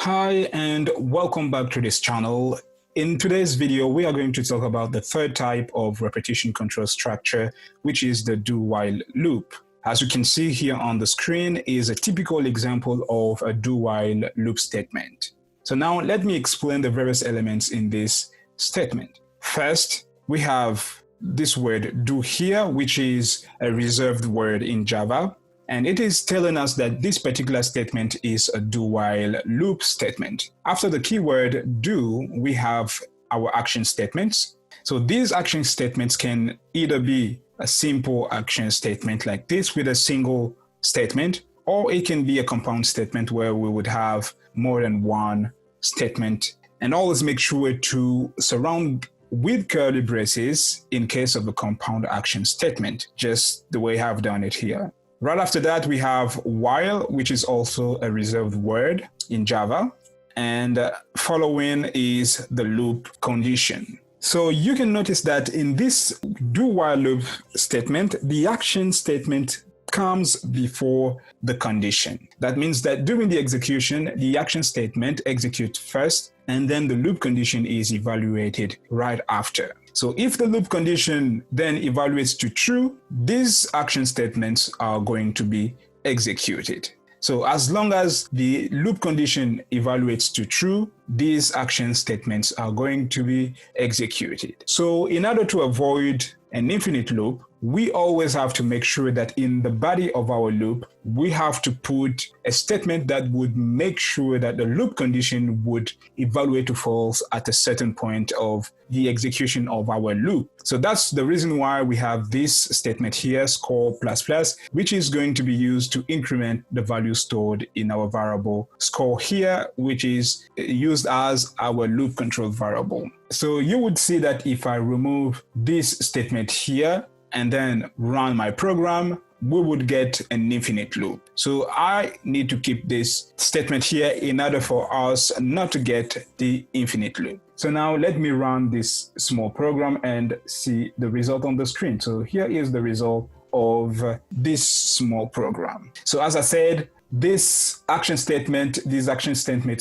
Hi and welcome back to this channel. In today's video, we are going to talk about the third type of repetition control structure, which is the do-while loop. As you can see here on the screen is a typical example of a do-while loop statement. So now let me explain the various elements in this statement. First, we have this word do here, which is a reserved word in Java. And it is telling us that this particular statement is a do-while loop statement. After the keyword do, we have our action statements. So these action statements can either be a simple action statement like this with a single statement, or it can be a compound statement where we would have more than one statement. And always make sure to surround with curly braces in case of a compound action statement, just the way I've done it here. Right after that, we have while, which is also a reserved word in Java. And following is the loop condition. So you can notice that in this do-while loop statement, the action statement comes before the condition. That means that during the execution, the action statement executes first, and then the loop condition is evaluated right after. So if the loop condition then evaluates to true, these action statements are going to be executed. So as long as the loop condition evaluates to true, these action statements are going to be executed. So in order to avoid an infinite loop, we always have to make sure that in the body of our loop, we have to put a statement that would make sure that the loop condition would evaluate to false at a certain point of the execution of our loop. So that's the reason why we have this statement here, score plus plus, which is going to be used to increment the value stored in our variable score here, which is used as our loop control variable. So you would see that if I remove this statement here and then run my program, we would get an infinite loop. So I need to keep this statement here in order for us not to get the infinite loop. So now let me run this small program and see the result on the screen. So here is the result of this small program. So as I said, these action statements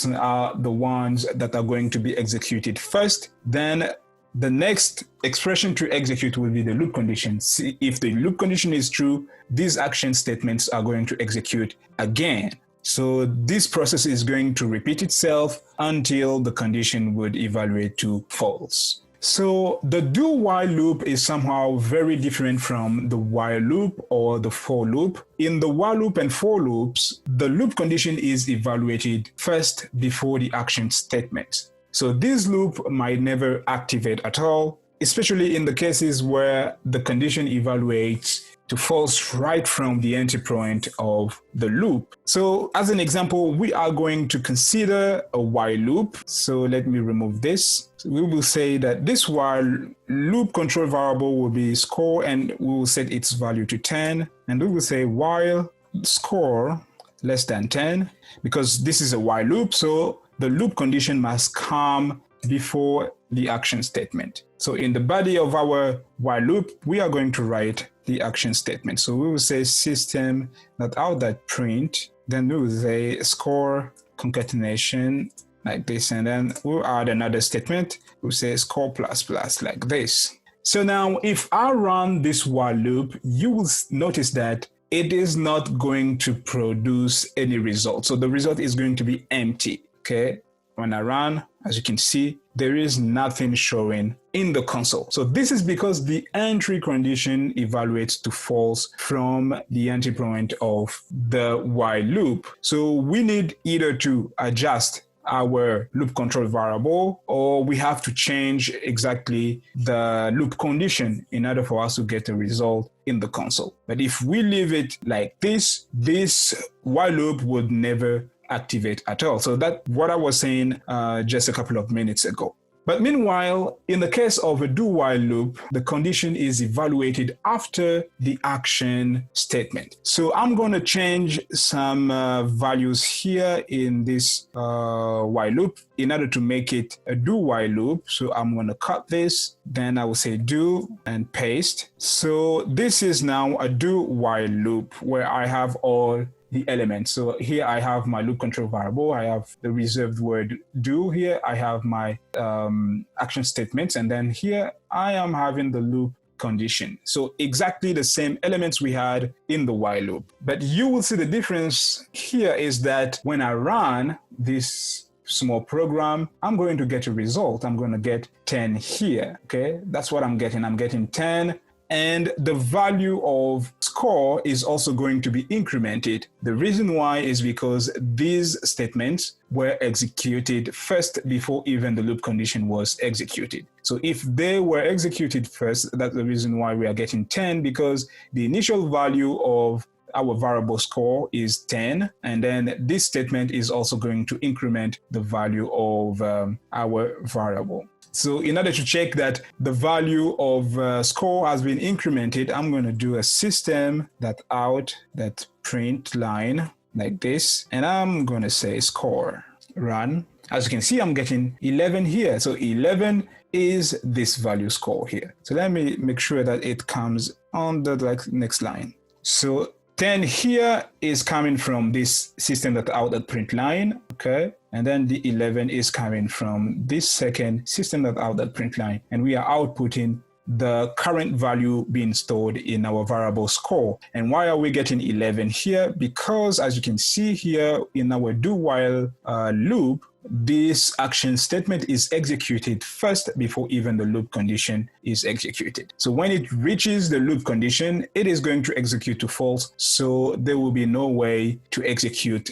are the ones that are going to be executed first. Then the next expression to execute will be the loop condition. See, if the loop condition is true, these action statements are going to execute again. So this process is going to repeat itself until the condition would evaluate to false. So the do-while loop is somehow very different from the while loop or the for loop. In the while loop and for loops, the loop condition is evaluated first before the action statement. So this loop might never activate at all, especially in the cases where the condition evaluates to false right from the entry point of the loop. So as an example, we are going to consider a while loop. So let me remove this. So we will say that this while loop control variable will be score, and we will set its value to 10. And we will say while score less than 10, because this is a while loop. So the loop condition must come before the action statement. So in the body of our while loop, we are going to write the action statement. So we will say System.out.print, then we will say score concatenation like this, and then we'll add another statement. We'll say score plus plus like this. So now if I run this while loop, you will notice that it is not going to produce any result. So the result is going to be empty. Okay, when I run, as you can see, there is nothing showing in the console. So this is because the entry condition evaluates to false from the entry point of the while loop. So we need either to adjust our loop control variable, or we have to change exactly the loop condition in order for us to get a result in the console. But if we leave it like this, this while loop would never activate at all. So that's what I was saying just a couple of minutes ago. But meanwhile, in the case of a do-while loop, the condition is evaluated after the action statement. So I'm going to change some values here in this while loop in order to make it a do-while loop. So I'm going to cut this, then I will say do and paste. So this is now a do-while loop where I have all the elements. So here I have my loop control variable, I have the reserved word do here, I have my action statements, and then here I am having the loop condition. So exactly the same elements we had in the while loop. But you will see the difference here is that when I run this small program, I'm going to get a result. I'm going to get 10 here. Okay, that's what I'm getting. I'm getting 10. And the value of score is also going to be incremented. The reason why is because these statements were executed first before even the loop condition was executed. So if they were executed first, that's the reason why we are getting 10, because the initial value of our variable score is 10, and then this statement is also going to increment the value of our variable. So in order to check that the value of score has been incremented, I'm going to do a System.out.print line like this, and I'm going to say score, run. As you can see, I'm getting 11 here. So 11 is this value score here. So let me make sure that it comes on the next line. So 10 here is coming from this System.out.print line, okay? And then the 11 is coming from this second System.out.print line. And we are outputting the current value being stored in our variable score. And why are we getting 11 here? Because as you can see here in our do while loop, this action statement is executed first before even the loop condition is executed. So when it reaches the loop condition, it is going to execute to false. So there will be no way to execute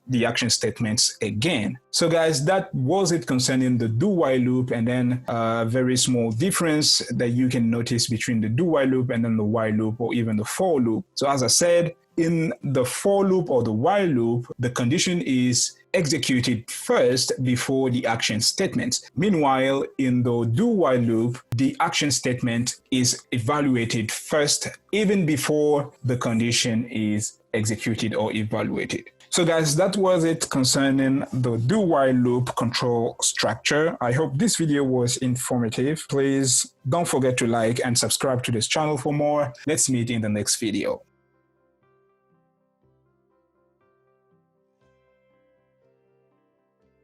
the action statements again. So guys, that was it concerning the do while loop, and then a very small difference that you can notice between the do while loop and then the while loop or even the for loop. So as I said, in the for loop or the while loop, the condition is executed first before the action statements. Meanwhile, in the do while loop, the action statement is evaluated first, even before the condition is executed or evaluated. So guys, that was it concerning the do while loop control structure. I hope this video was informative. Please don't forget to like and subscribe to this channel for more. Let's meet in the next video.